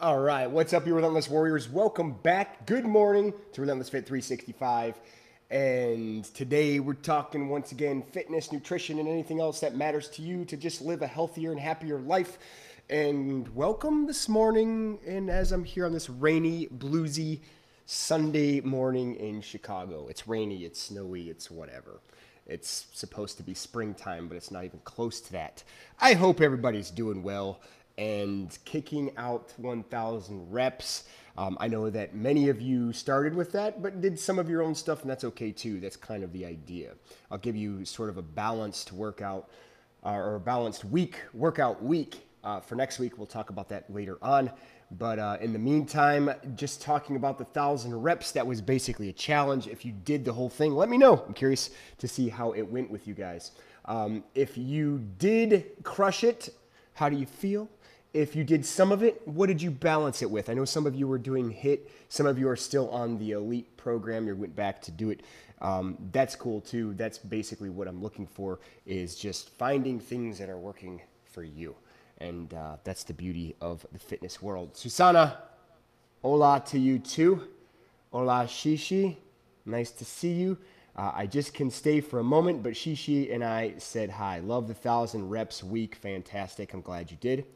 All right, what's up, you Relentless Warriors? Welcome back. Good morning to Relentless Fit 365. And today we're talking once again fitness, nutrition, and anything else that matters to you to just live a healthier and happier life. And welcome this morning. And as I'm here on this rainy, bluesy Sunday morning in Chicago, it's rainy, it's snowy, it's whatever. It's supposed to be springtime, but it's not even close to that. I hope everybody's doing well and kicking out 1,000 reps. I know that many of you started with that, but did some of your own stuff, and that's okay too. That's kind of the idea. I'll give you sort of a balanced workout or a balanced workout week for next week. We'll talk about that later on. But in the meantime, just talking about the 1,000 reps, that was basically a challenge. If you did the whole thing, let me know. I'm curious to see how it went with you guys. If you did crush it, how do you feel? If you did some of it, what did you balance it with? I know some of you were doing HIIT. Some of you are still on the elite program. You went back to do it. That's cool too. That's basically what I'm looking for, is just finding things that are working for you. And that's the beauty of the fitness world. Susana, hola to you too. Hola, Shishi. Nice to see you. I just can stay for a moment, but Shishi and I said hi. Love the 1,000 reps week. Fantastic. I'm glad you did.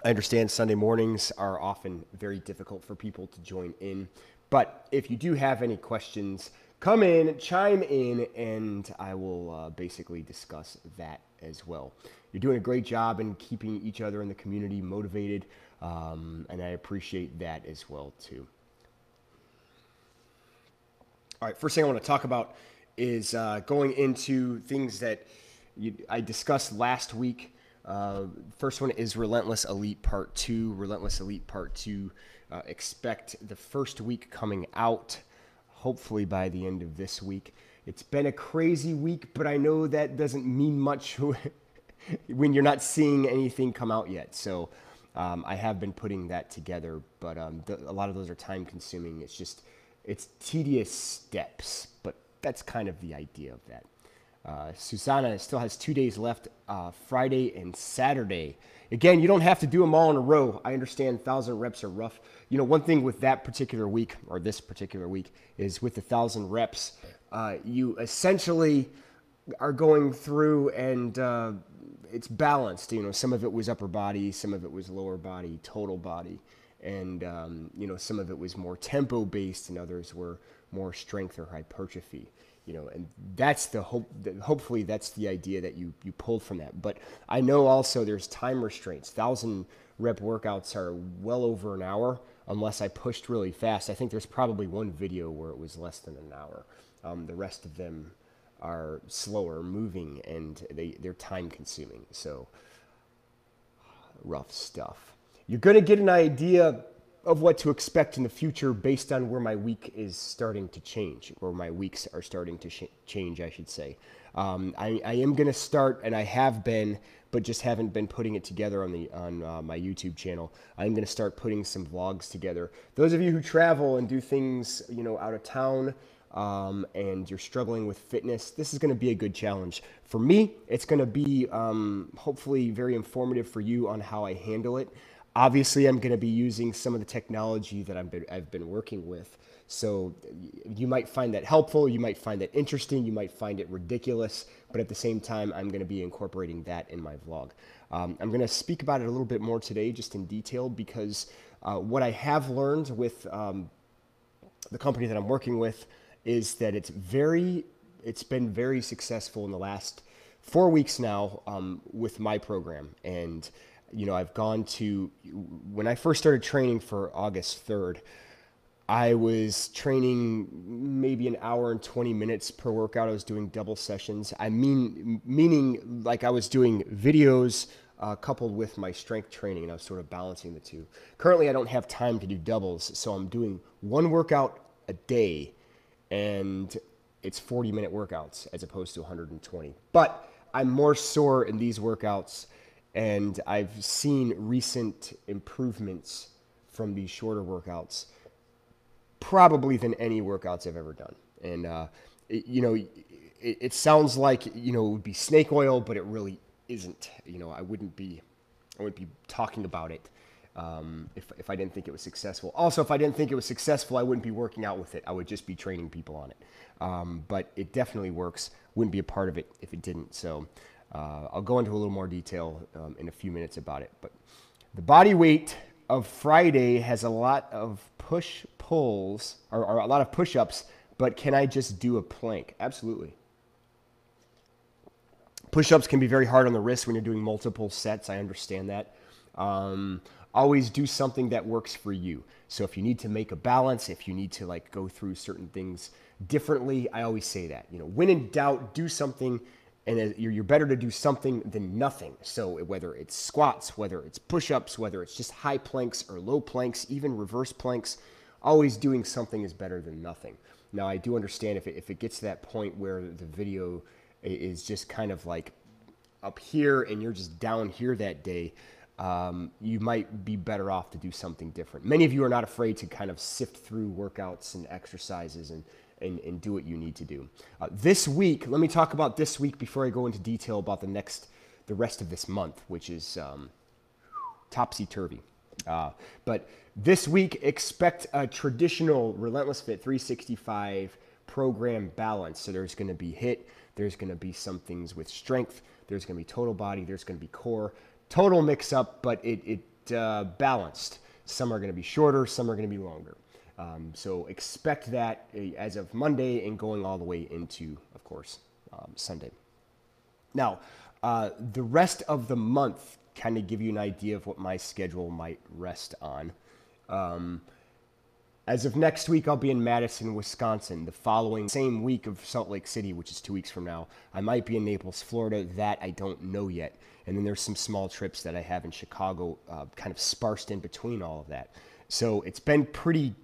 I understand Sunday mornings are often very difficult for people to join in, but if you do have any questions, come in, chime in, and I will basically discuss that as well. You're doing a great job in keeping each other in the community motivated, and I appreciate that as well too. All right, first thing I want to talk about is going into things that I discussed last week. First one is Relentless Elite Part 2. Relentless Elite Part 2. Expect the first week coming out, hopefully by the end of this week. It's been a crazy week, but I know that doesn't mean much when you're not seeing anything come out yet. So I have been putting that together, but a lot of those are time consuming. It's tedious steps, but that's kind of the idea of that. Susanna still has 2 days left, Friday and Saturday. Again, you don't have to do them all in a row. I understand 1,000 reps are rough. You know, one thing with that particular week, or this particular week, is with the 1,000 reps, you essentially are going through and it's balanced. You know, some of it was upper body, some of it was lower body, total body. And, you know, some of it was more tempo-based and others were more strength or hypertrophy. You know, and that's the hope. Hopefully, that's the idea that you pulled from that. But I know also there's time restraints. 1,000 rep workouts are well over an hour, unless I pushed really fast. I think there's probably one video where it was less than an hour. The rest of them are slower moving and they're time consuming. So rough stuff. You're going to get an idea of what to expect in the future based on where my week is starting to change, or my weeks are starting to change, I should say. I am going to start, and I have been, but just haven't been putting it together on my YouTube channel. I'm going to start putting some vlogs together. Those of you who travel and do things, you know, out of town, and you're struggling with fitness, this is going to be a good challenge. For me, it's going to be hopefully very informative for you on how I handle it. Obviously, I'm going to be using some of the technology that I've been working with. So you might find that helpful. You might find that interesting. You might find it ridiculous. But at the same time, I'm going to be incorporating that in my vlog. I'm going to speak about it a little bit more today, just in detail, because what I have learned with the company that I'm working with is that it's been very successful in the last 4 weeks now with my program. And you know, I've gone to, when I first started training for August 3rd, I was training maybe an hour and 20 minutes per workout. I was doing double sessions. Meaning like I was doing videos coupled with my strength training, and I was sort of balancing the two. Currently, I don't have time to do doubles, so I'm doing one workout a day, and it's 40-minute workouts as opposed to 120. But I'm more sore in these workouts, and I've seen recent improvements from these shorter workouts, probably than any workouts I've ever done. And, it sounds like, it would be snake oil, but it really isn't. I wouldn't be I wouldn't be talking about it if I didn't think it was successful. Also, if I didn't think it was successful, I wouldn't be working out with it. I would just be training people on it. But it definitely works. Wouldn't be a part of it if it didn't. So I'll go into a little more detail in a few minutes about it. But the body weight of Friday has a lot of push-pulls, or a lot of push-ups, but can I just do a plank? Absolutely. Push-ups can be very hard on the wrist when you're doing multiple sets. I understand that. Always do something that works for you. So if you need to make a balance, if you need to like go through certain things differently, I always say that. You know, when in doubt, do something, and you're better to do something than nothing. So whether it's squats, whether it's push-ups, whether it's just high planks or low planks, even reverse planks, always doing something is better than nothing. Now, I do understand if it gets to that point where the video is just kind of like up here and you're just down here that day, you might be better off to do something different. Many of you are not afraid to kind of sift through workouts and exercises and do what you need to do. This week, let me talk about this week before I go into detail about the rest of this month, which is topsy-turvy. But this week, expect a traditional Relentless Fit 365 program balance. So there's going to be HIIT, there's going to be some things with strength, there's going to be total body, there's going to be core, total mix up, but it balanced. Some are going to be shorter, some are going to be longer. So expect that as of Monday and going all the way into, of course, Sunday. Now, the rest of the month, kind of give you an idea of what my schedule might rest on. As of next week, I'll be in Madison, Wisconsin. The following same week of Salt Lake City, which is 2 weeks from now, I might be in Naples, Florida. That I don't know yet. And then there's some small trips that I have in Chicago, kind of sparsed in between all of that. So it's been pretty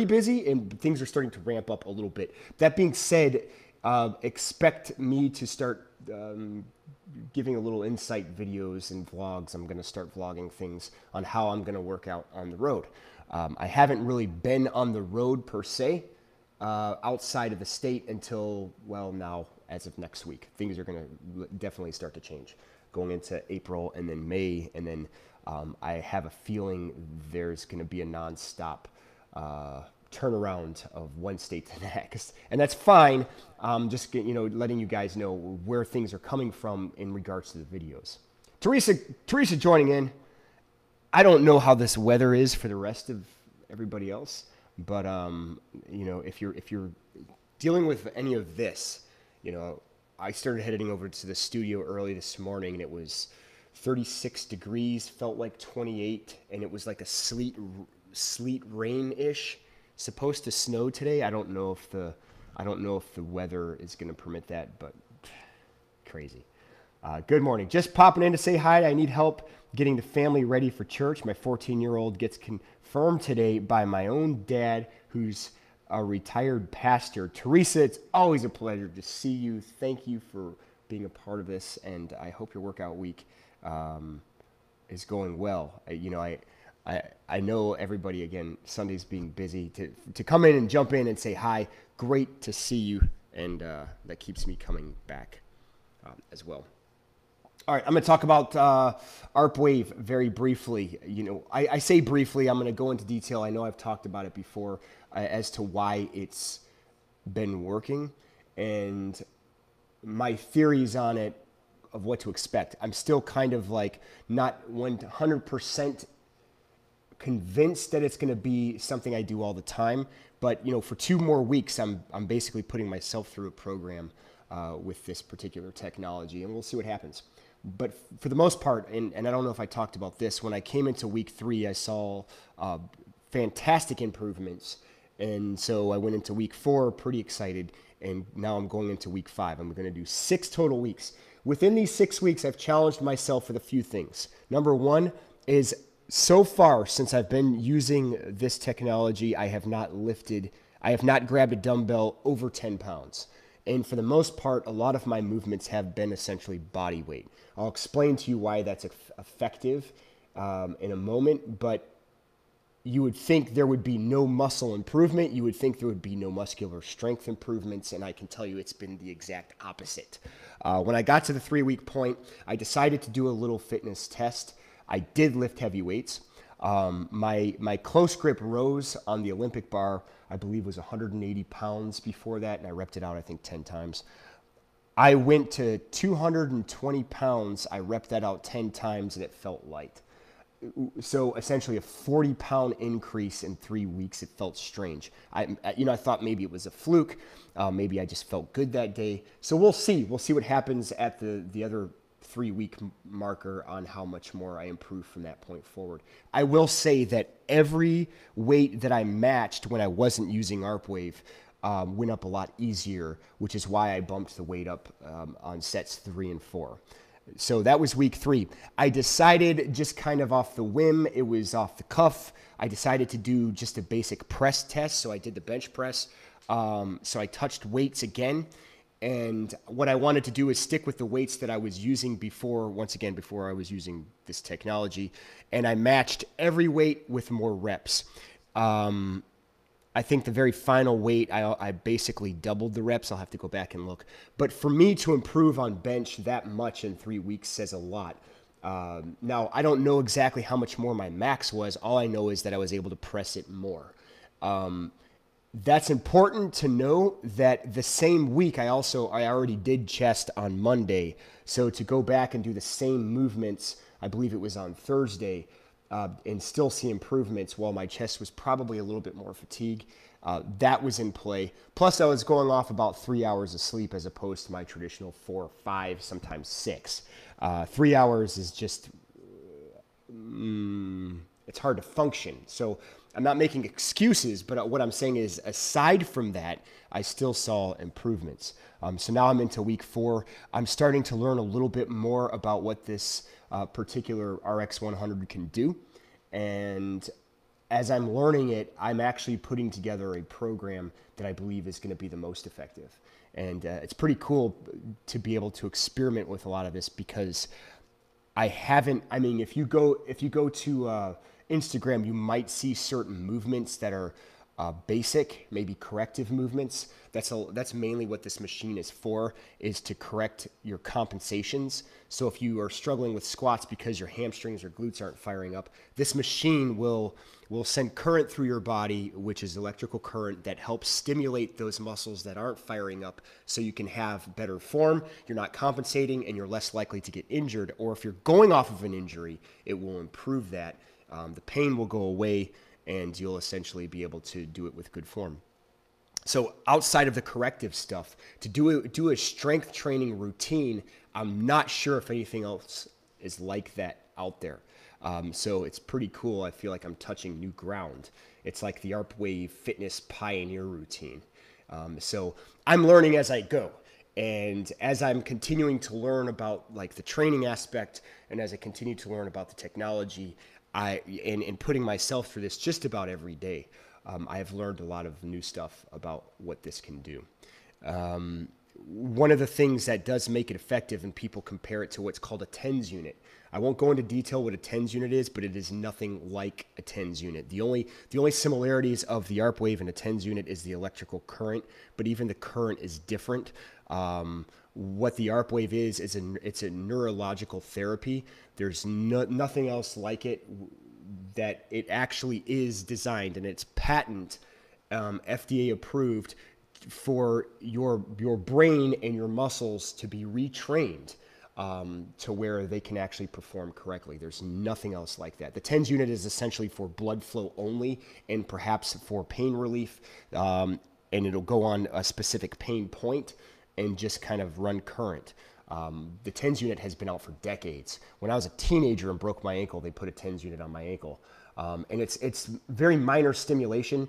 busy, and things are starting to ramp up a little bit. That being said, expect me to start giving a little insight videos and vlogs. I'm going to start vlogging things on how I'm going to work out on the road. I haven't really been on the road per se outside of the state until, well, now as of next week. Things are going to definitely start to change going into April and then May. And then I have a feeling there's going to be a nonstop turnaround of one state to the next, and that's fine. Just letting you guys know where things are coming from in regards to the videos. Teresa joining in. I don't know how this weather is for the rest of everybody else, but if you're dealing with any of this, I started heading over to the studio early this morning, and it was 36 degrees, felt like 28, and it was like a sleet rain-ish. Supposed to snow today. I don't know if the weather is going to permit that, but crazy. Good morning. Just popping in to say hi. I need help getting the family ready for church. My 14-year-old gets confirmed today by my own dad, who's a retired pastor. Teresa, it's always a pleasure to see you. Thank you for being a part of this, and I hope your workout week is going well. I know everybody, again, Sunday's being busy, to come in and jump in and say hi. Great to see you, and that keeps me coming back as well. All right, I'm going to talk about ARP Wave very briefly. I say briefly, I'm going to go into detail. I know I've talked about it before as to why it's been working and my theories on it of what to expect. I'm still kind of like not 100% convinced that it's going to be something I do all the time, but for 2 more weeks, I'm basically putting myself through a program with this particular technology, and we'll see what happens. But for the most part, and I don't know if I talked about this, when I came into week 3, I saw fantastic improvements, and so I went into week 4 pretty excited, and now I'm going into week 5. I'm going to do 6 total weeks. Within these 6 weeks, I've challenged myself with a few things. Number 1 is, so far, since I've been using this technology, I have not grabbed a dumbbell over 10 pounds. And for the most part, a lot of my movements have been essentially body weight. I'll explain to you why that's effective in a moment, but you would think there would be no muscle improvement. You would think there would be no muscular strength improvements, and I can tell you it's been the exact opposite. When I got to the 3-week point, I decided to do a little fitness test. I did lift heavy weights. My close grip rows on the Olympic bar, I believe, was 180 pounds before that, and I repped it out, I think, 10 times. I went to 220 pounds. I repped that out 10 times, and it felt light. So essentially a 40-pound increase in 3 weeks. It felt strange. I thought maybe it was a fluke. Maybe I just felt good that day. So we'll see. We'll see what happens at the other 3-week marker on how much more I improve from that point forward. I will say that every weight that I matched when I wasn't using ARPWave went up a lot easier, which is why I bumped the weight up on sets 3 and 4. So that was week 3. I decided just kind of off the whim, it was off the cuff, I decided to do just a basic press test. So I did the bench press. So I touched weights again. And what I wanted to do is stick with the weights that I was using before, once again, before I was using this technology. And I matched every weight with more reps. I think the very final weight, I basically doubled the reps. I'll have to go back and look. But for me to improve on bench that much in 3 weeks says a lot. Now, I don't know exactly how much more my max was. All I know is that I was able to press it more. That's important to know that the same week, I already did chest on Monday. So to go back and do the same movements, I believe it was on Thursday, and still see improvements while my chest was probably a little bit more fatigue. That was in play. Plus, I was going off about 3 hours of sleep as opposed to my traditional 4, 5, sometimes 6. 3 hours is just, it's hard to function. So I'm not making excuses, but what I'm saying is, aside from that, I still saw improvements. So now I'm into week 4. I'm starting to learn a little bit more about what this particular RX100 can do. And as I'm learning it, I'm actually putting together a program that I believe is going to be the most effective. And it's pretty cool to be able to experiment with a lot of this, because if you go to Instagram, you might see certain movements that are basic, maybe corrective movements. That's mainly what this machine is for, is to correct your compensations. So if you are struggling with squats because your hamstrings or glutes aren't firing up, this machine will send current through your body, which is electrical current that helps stimulate those muscles that aren't firing up, so you can have better form, you're not compensating, and you're less likely to get injured. Or if you're going off of an injury, it will improve that. The pain will go away, and you'll essentially be able to do it with good form. So outside of the corrective stuff, to do a strength training routine, I'm not sure if anything else is like that out there. So it's pretty cool. I feel like I'm touching new ground. It's like the ARPWave Fitness Pioneer routine. So I'm learning as I go. And as I'm continuing to learn about like the training aspect, and as I continue to learn about the technology, in putting myself through this just about every day, I have learned a lot of new stuff about what this can do. One of the things that does make it effective, and people compare it to what's called a TENS unit. I won't go into detail what a TENS unit is, but it is nothing like a TENS unit. The only similarities of the ARPWave and a TENS unit is the electrical current, but even the current is different. What the ARPWave is it's a neurological therapy. There's nothing else like it, that it actually is designed, and it's patent, FDA approved, for your brain and your muscles to be retrained to where they can actually perform correctly. There's nothing else like that. The TENS unit is essentially for blood flow only, and perhaps for pain relief, and it'll go on a specific pain point and just kind of run current. The TENS unit has been out for decades. When I was a teenager and broke my ankle, they put a TENS unit on my ankle. And it's very minor stimulation.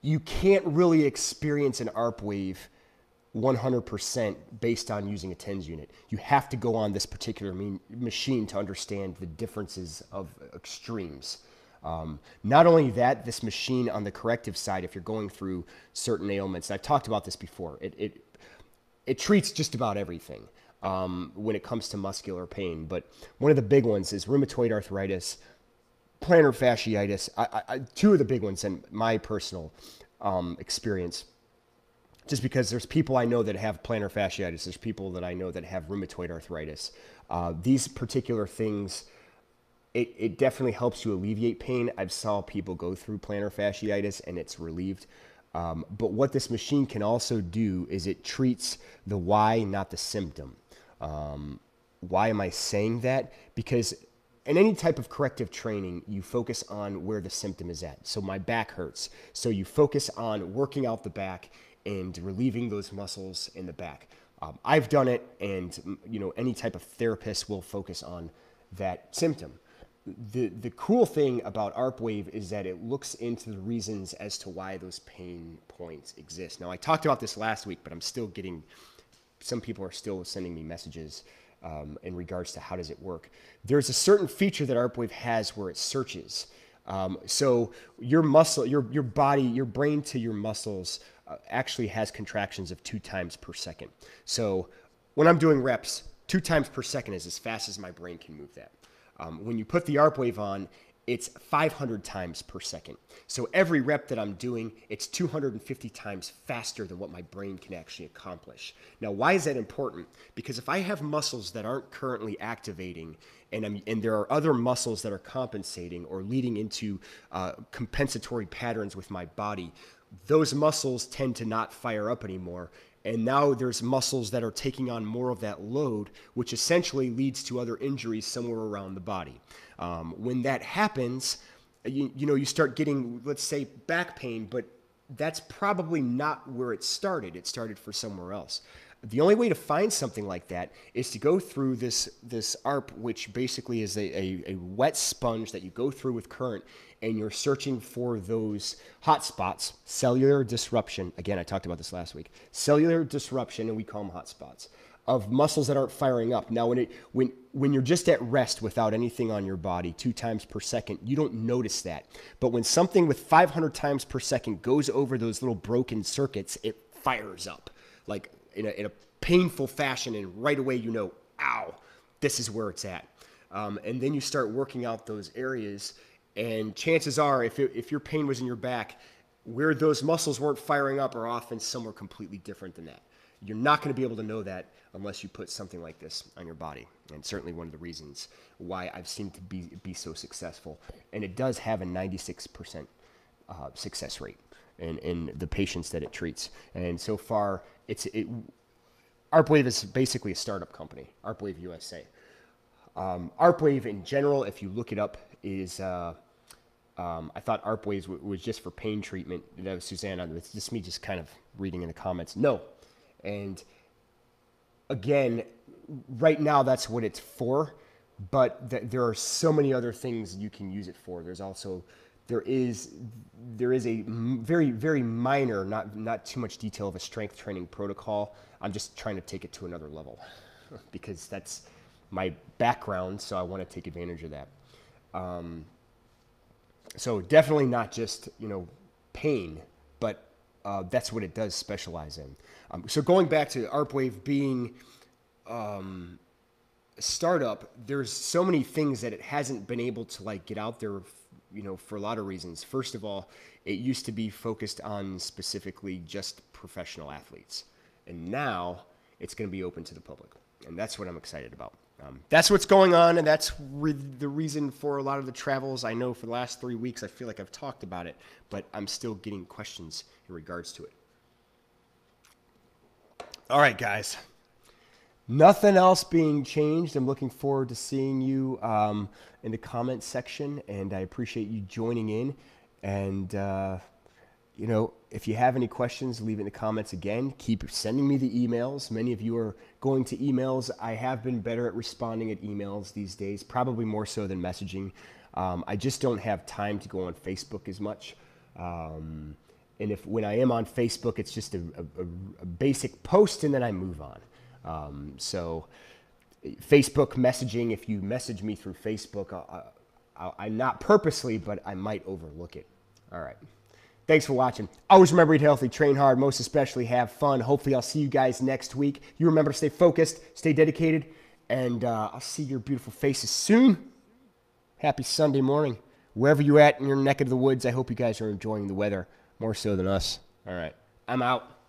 You can't really experience an ARPWave 100% based on using a TENS unit. You have to go on this particular machine to understand the differences of extremes. Not only that, this machine on the corrective side, if you're going through certain ailments, and I've talked about this before, it treats just about everything when it comes to muscular pain. But one of the big ones is rheumatoid arthritis, plantar fasciitis. Two of the big ones in my personal experience. just because there's people I know that have plantar fasciitis. There's people that I know that have rheumatoid arthritis. These particular things, it definitely helps you alleviate pain. I've saw people go through plantar fasciitis and it's relieved. But what this machine can also do is it treats the why, not the symptom. Why am I saying that? Because in any type of corrective training, you focus on where the symptom is at. So my back hurts. So you focus on working out the back and relieving those muscles in the back. I've done it, and any type of therapist will focus on that symptom. The cool thing about ARPWave is that it looks into the reasons as to why those pain points exist. Now, I talked about this last week, but I'm still getting, some people are still sending me messages in regards to how does it work. There's a certain feature that ARPWave has where it searches. So your muscle, your body, your brain to your muscles actually has contractions of 2 times per second. So when I'm doing reps, 2 times per second is as fast as my brain can move that. When you put the ARPWave on, it's 500 times per second. So every rep that I'm doing, it's 250 times faster than what my brain can actually accomplish. Now, why is that important? Because if I have muscles that aren't currently activating, and there are other muscles that are compensating or leading into compensatory patterns with my body, those muscles tend to not fire up anymore. And now there's muscles that are taking on more of that load, which essentially leads to other injuries somewhere around the body. When that happens, you start getting, let's say, back pain, but that's probably not where it started. It started for somewhere else. The only way to find something like that is to go through this ARP, which basically is a wet sponge that you go through with current, and you're searching for those hot spots, cellular disruption. Again, I talked about this last week. Cellular disruption, and we call them hot spots, of muscles that aren't firing up. Now, when you're just at rest without anything on your body 2 times per second, you don't notice that. But when something with 500 times per second goes over those little broken circuits, it fires up like in a painful fashion, and right away ow, this is where it's at. And then you start working out those areas, and chances are, if your pain was in your back, where those muscles weren't firing up are often somewhere completely different than that. You're not going to be able to know that unless you put something like this on your body. And certainly one of the reasons why I've seemed to be so successful. And it does have a 96% success rate in the patients that it treats. And so far, ARPWave is basically a startup company, ARPWave USA. ARPWave in general, if you look it up, is I thought ARPWave was just for pain treatment. That was Susanna. It's just me just kind of reading in the comments. No. And again, right now that's what it's for, but there are so many other things you can use it for. There is a very, very minor, not too much detail of a strength training protocol. I'm just trying to take it to another level because that's my background, so I want to take advantage of that. So definitely not just, pain, but that's what it does specialize in. So going back to ARPWave being a startup, there's so many things that it hasn't been able to get out there, for a lot of reasons. First of all, it used to be focused on specifically just professional athletes. And now it's going to be open to the public. And that's what I'm excited about. That's what's going on, and that's the reason for a lot of the travels. I know for the last 3 weeks, I feel like I've talked about it, but I'm still getting questions in regards to it. All right, guys. Nothing else being changed. I'm looking forward to seeing you in the comments section, and I appreciate you joining in. And, if you have any questions, leave it in the comments again. Keep sending me the emails. Many of you are going to emails. I have been better at responding at emails these days, probably more so than messaging. I just don't have time to go on Facebook as much. And when I am on Facebook, it's just a basic post and then I move on. So Facebook messaging, if you message me through Facebook, I'm not purposely, but I might overlook it. All right. Thanks for watching. Always remember, eat healthy, train hard, most especially have fun. Hopefully I'll see you guys next week. You remember to stay focused, stay dedicated, and I'll see your beautiful faces soon. Happy Sunday morning. Wherever you're at in your neck of the woods, I hope you guys are enjoying the weather more so than us. All right. I'm out.